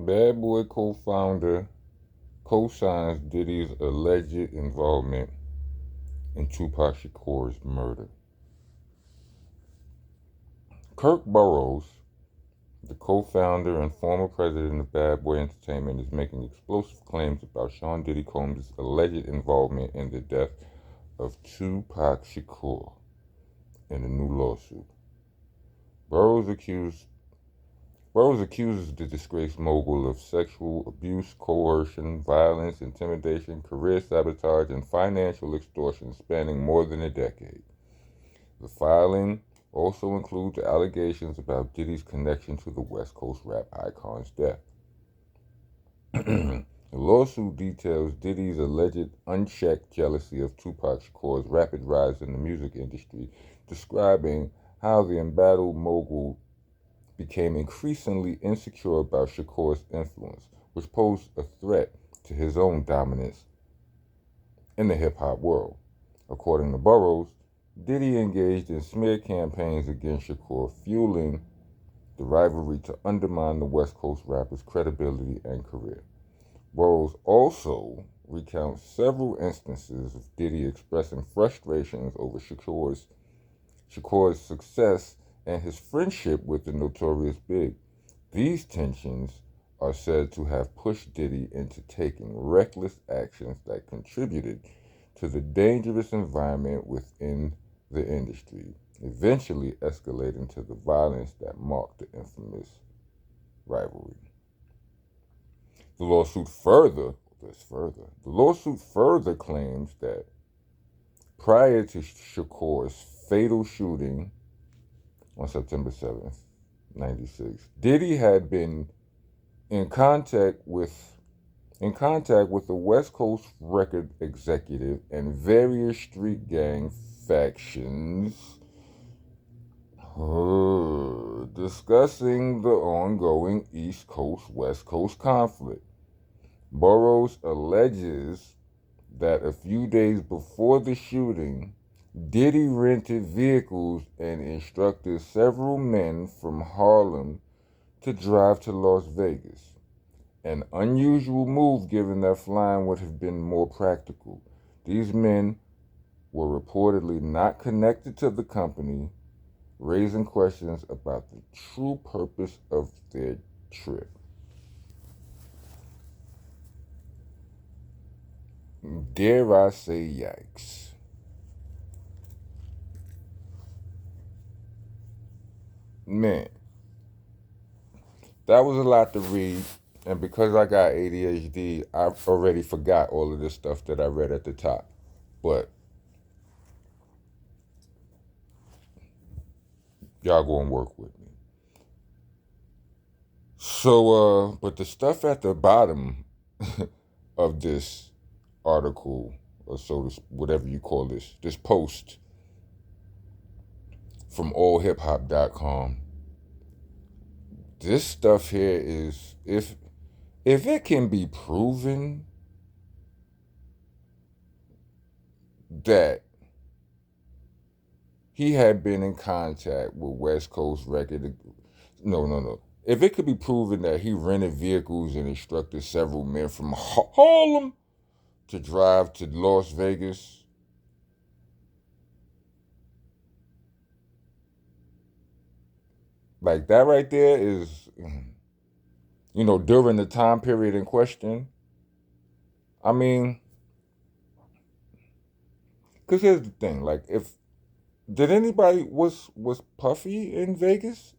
Bad Boy co-founder co-signs Diddy's alleged involvement in Tupac Shakur's murder. Kirk Burroughs, the co-founder and former president of Bad Boy Entertainment, is making explosive claims about Sean Diddy Combs' alleged involvement in the death of Tupac Shakur in a new lawsuit. Burroughs accused Rose accuses the disgraced mogul of sexual abuse, coercion, violence, intimidation, career sabotage, and financial extortion spanning more than a decade. The filing also includes allegations about Diddy's connection to the West Coast rap icon's death. The lawsuit details Diddy's alleged unchecked jealousy of Tupac Shakur's rapid rise in the music industry, describing how the embattled mogul became increasingly insecure about Shakur's influence, which posed a threat to his own dominance in the hip-hop world. According to Burroughs, Diddy engaged in smear campaigns against Shakur, fueling the rivalry to undermine the West Coast rapper's credibility and career. Burroughs also recounts several instances of Diddy expressing frustrations over Shakur's success and his friendship with the Notorious Big. These tensions are said to have pushed Diddy into taking reckless actions that contributed to the dangerous environment within the industry, eventually escalating to the violence that marked the infamous rivalry. The lawsuit further claims that prior to Shakur's fatal shooting on September 7th, 96, Diddy had been in contact with the West Coast record executive and various street gang factions, discussing the ongoing East Coast West Coast conflict. Burroughs alleges that a few days before the shooting, Diddy rented vehicles and instructed several men from Harlem to drive to Las Vegas, an unusual move given that flying would have been more practical. These men were reportedly not connected to the company, raising questions about the true purpose of their trip. Dare I say yikes. Man, that was a lot to read, and because I got ADHD, I already forgot all of this stuff that I read at the top. But y'all go and work with me. So, but the stuff at the bottom of this article, or whatever you call this post from allhiphop.com, this stuff here is, if it can be proven that he had been in contact with West Coast record, no. If it could be proven that he rented vehicles and instructed several men from Harlem to drive to Las Vegas, like that right there is, during the time period in question. I mean, because here's the thing, like, did anybody, was Puffy in Vegas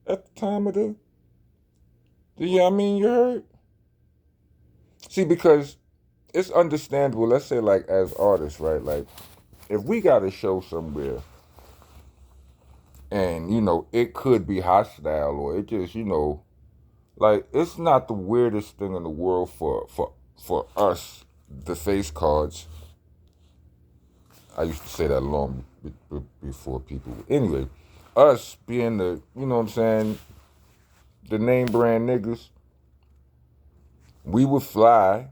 at the time of yeah, I mean, you heard? See, because it's understandable, let's say, like, as artists, right? Like, if we got a show somewhere and, it could be hostile, or it just, like, it's not the weirdest thing in the world for us, the face cards. I used to say that long before people. Anyway, us being the, you know what I'm saying, the name brand niggas, we would fly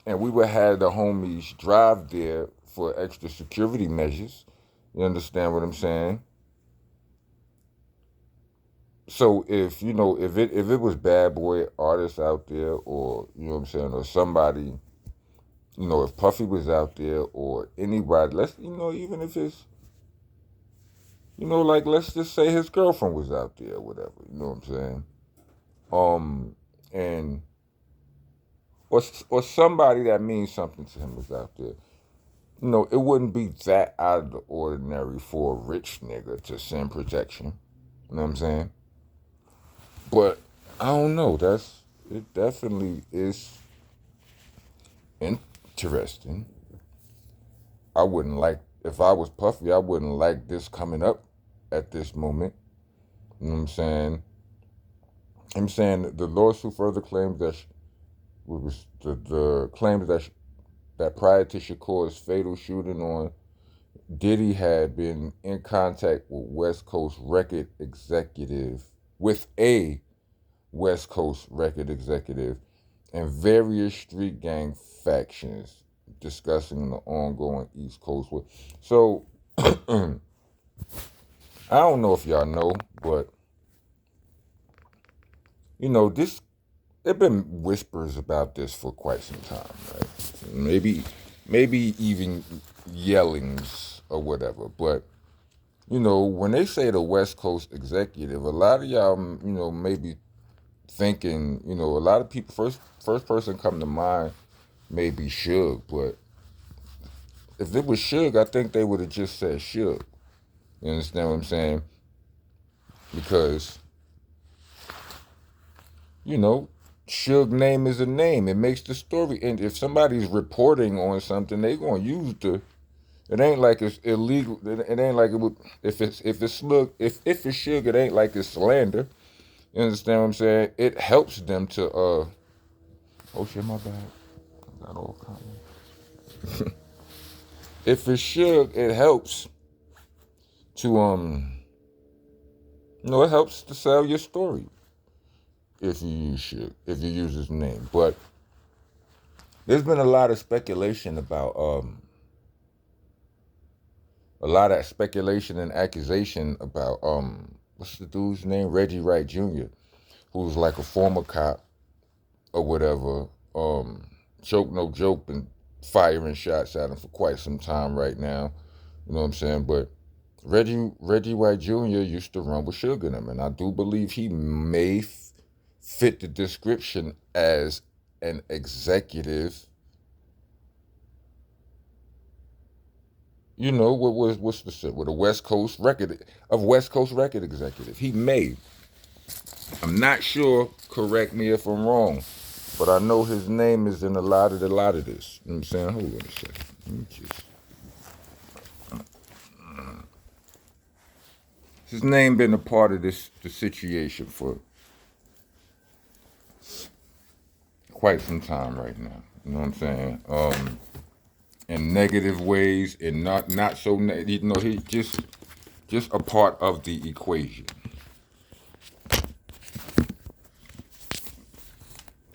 and we would have the homies drive there for extra security measures. You understand what I'm saying? So if it was bad boy artists out there, or you know what I'm saying, or somebody, if Puffy was out there, or anybody, even if it's, like, let's just say his girlfriend was out there or whatever, you know what I'm saying? And or somebody that means something to him was out there. It wouldn't be that out of the ordinary for a rich nigga to send protection. You know what I'm saying? But I don't know. It definitely is interesting. I wouldn't like, if I was Puffy, I wouldn't like this coming up at this moment. You know what I'm saying? I'm saying the lawsuit further claims that was the claims that prior to Shakur's fatal shooting on Diddy had been in contact with a West Coast record executive and various street gang factions discussing the ongoing East Coast war. So I don't know if y'all know, but this, there been whispers about this for quite some time, right? Maybe even yellings or whatever. But when they say the West Coast executive, a lot of y'all, maybe thinking, a lot of people, first person come to mind may be Suge, but if it was Suge, I think they would have just said Suge. You understand what I'm saying? Because, Suge name is a name. It makes the story. And if somebody's reporting on something, they gonna use it ain't like it's illegal. It ain't like it would, if it's Suge, if it's Suge, it ain't like it's slander. You understand what I'm saying? It helps them to oh shit, my bad. I got all kinds. If it's Suge, it helps to it helps to sell your story if you use Suge, if you use his name. But there's been a lot of speculation about a lot of speculation and accusation about what's the dude's name? Reggie Wright Jr., who's like a former cop or whatever. Choke no joke, been firing shots at him for quite some time right now. You know what I'm saying? But Reggie White Jr. used to run with Suge in him, and I do believe he may fit the description as an executive. What's the shit with a West Coast record executive? He may. I'm not sure. Correct me if I'm wrong, but I know his name is in a lot of this. You know what I'm saying? Hold on a second. Let me just. His name been a part of the situation for quite some time right now. You know what I'm saying? In negative ways, and not so. He's just a part of the equation.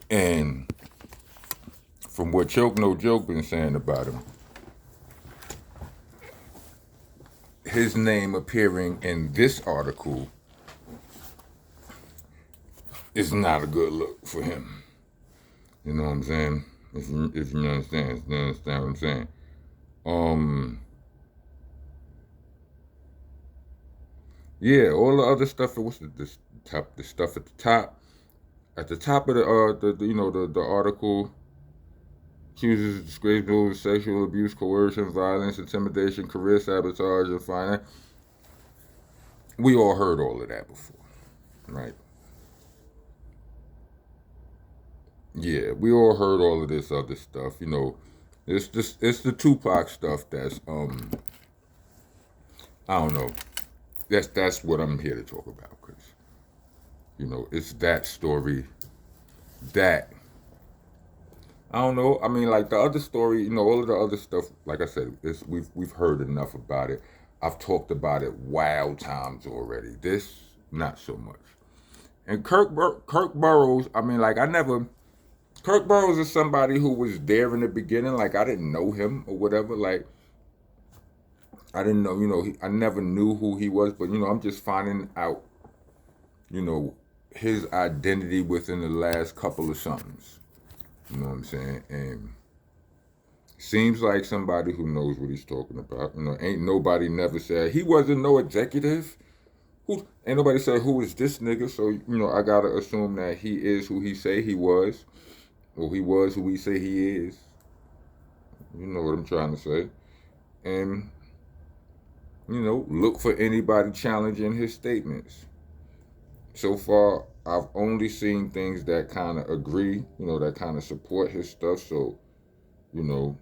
And from what Choke No Joke been saying about him, his name appearing in this article is not a good look for him. You know what I'm saying? If you understand what I'm saying. Yeah, all the other stuff. What's the stuff at the top? At the top of the article, accuses disgraceful sexual abuse, coercion, violence, intimidation, career sabotage, and finance. We all heard all of that before, right? Yeah, we all heard all of this other stuff. It's the Tupac stuff that's I don't know. That's what I'm here to talk about, because it's that story that I don't know. I mean, like the other story, all of the other stuff. Like I said, we've heard enough about it. I've talked about it wild times already. This, not so much. And Kirk Burroughs. I mean, like Kirk Burroughs is somebody who was there in the beginning. Like I didn't know him or whatever. Like I didn't know. I never knew who he was. But I'm just finding out you know, his identity within the last couple of somethings. You know what I'm saying? And seems like somebody who knows what he's talking about. You know, ain't nobody never said he wasn't no executive. Who ain't nobody said who is this nigga? So you know, I gotta assume that he is who he say he was, or he was who he say he is. You know what I'm trying to say. And you know, look for anybody challenging his statements. So far, I've only seen things that kind of agree, you know, that kind of support his stuff. So, you know,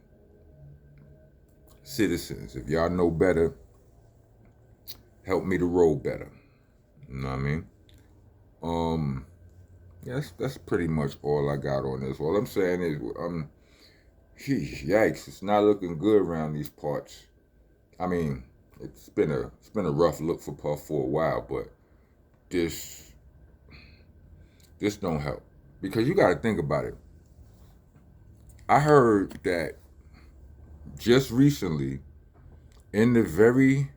citizens, if y'all know better, help me to roll better. You know what I mean? Yes, that's pretty much all I got on this. All I'm saying is, yikes, it's not looking good around these parts. I mean, it's been a rough look for Puff for a while, but this don't help because you got to think about it. I heard that just recently in the very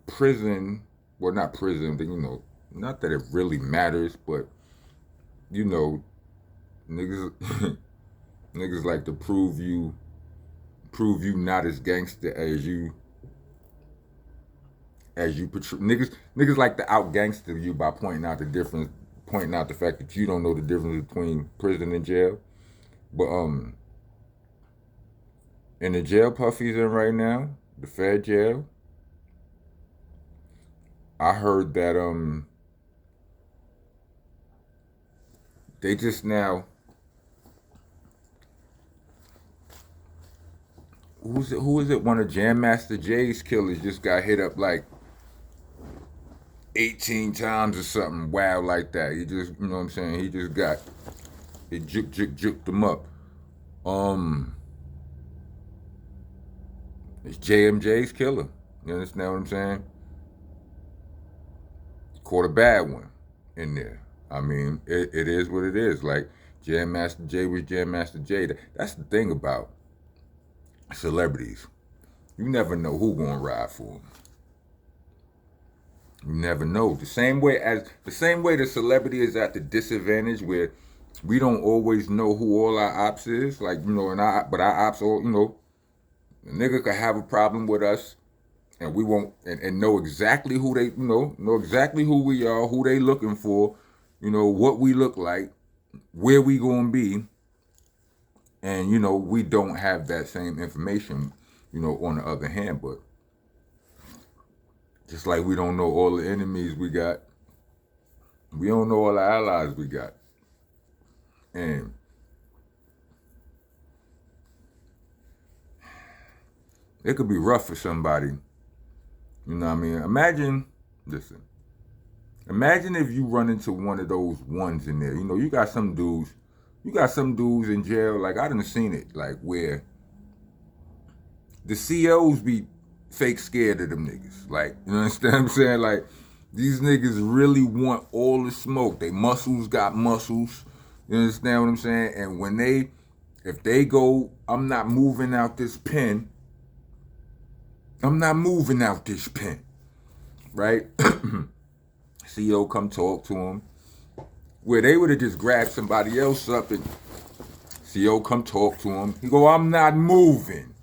prison, well, not prison, but you know, not that it really matters, but you know, niggas niggas like to prove you not as gangster as you portray. Niggas like to out gangster you by pointing out the fact that you don't know the difference between prison and jail. But in the jail Puffy's in right now, the Fed jail, I heard that they just now, who is it? One of Jam Master Jay's killers just got hit up like 18 times or something wild like that. He just, you know what I'm saying? He just got, it juked him up. It's JMJ's killer. You understand what I'm saying? Caught a bad one in there. I mean, it is what it is. Like, Jam Master Jay was Jam Master Jay. That's the thing about celebrities. You never know who gonna ride for them. You never know. The same way the celebrity is at the disadvantage where we don't always know who all our ops is. Like, you know, but our ops all, you know, a nigga could have a problem with us and we won't and know exactly who they, you know exactly who we are, who they looking for, you know, what we look like, where we gonna be. And, you know, we don't have that same information, you know, on the other hand, but just like we don't know all the enemies we got, we don't know all the allies we got. And it could be rough for somebody. You know what I mean? Imagine if you run into one of those ones in there. You know, you got some dudes in jail, like I done seen it, like where the COs be fake scared of them niggas. Like, you understand what I'm saying? Like, these niggas really want all the smoke. They muscles got muscles. You understand what I'm saying? And if they go, I'm not moving out this pen. Right? CO come talk to him. Where they would have just grabbed somebody else up and CO come talk to him. He go, I'm not moving.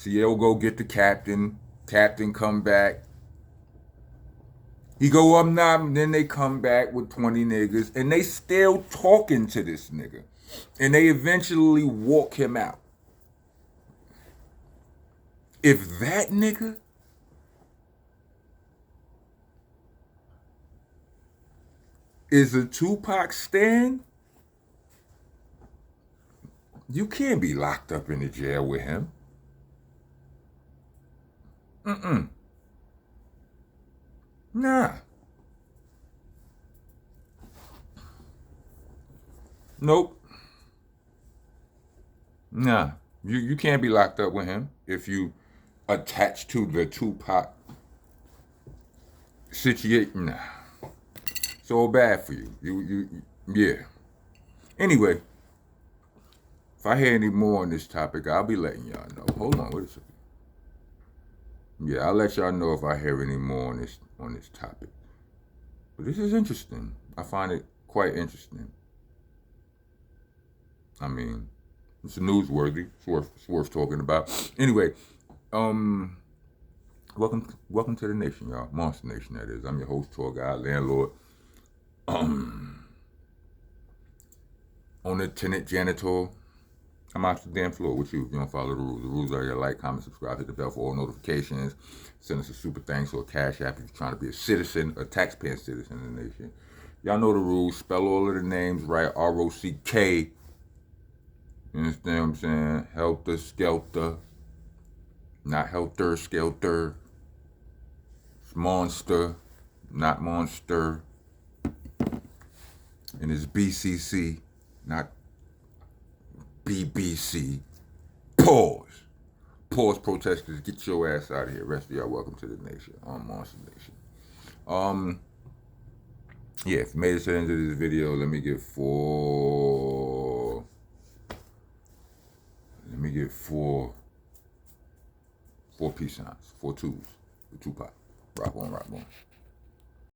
CO go get the captain. Captain come back. He go, I'm not. And then they come back with 20 niggas. And they still talking to this nigga. And they eventually walk him out. If that nigga is a Tupac stan, you can't be locked up in the jail with him. Nah. Nope. Nah. You can't be locked up with him if you attached to the Tupac situation. Nah. So bad for you. Yeah. Anyway, if I hear any more on this topic, I'll be letting y'all know. Hold on, wait a second. Yeah, I'll let y'all know if I hear any more on this topic. But this is interesting. I find it quite interesting. I mean, it's newsworthy. It's worth talking about. Anyway, welcome to the nation, y'all. Monster Nation, that is. I'm your host, tour guide, landlord, owner, tenant, janitor. I'm off the damn floor with you if you don't follow the rules. The rules are like, comment, subscribe, hit the bell for all notifications. Send us a super thanks or a cash app if you're trying to be a citizen, a taxpaying citizen in the nation. Y'all know the rules. Spell all of the names right. R-O-C-K. You understand what I'm saying? Helter Skelter. Not Helter Skelter. It's Monster. Not Monster. And it's BCC. Not BBC. Pause. Pause, protesters. Get your ass out of here. Rest of y'all, welcome to the nation. On Monster Nation. Yeah, if you made it to the end of this video, let me get four peace signs, 4 twos, with Tupac. Rock on, rock on.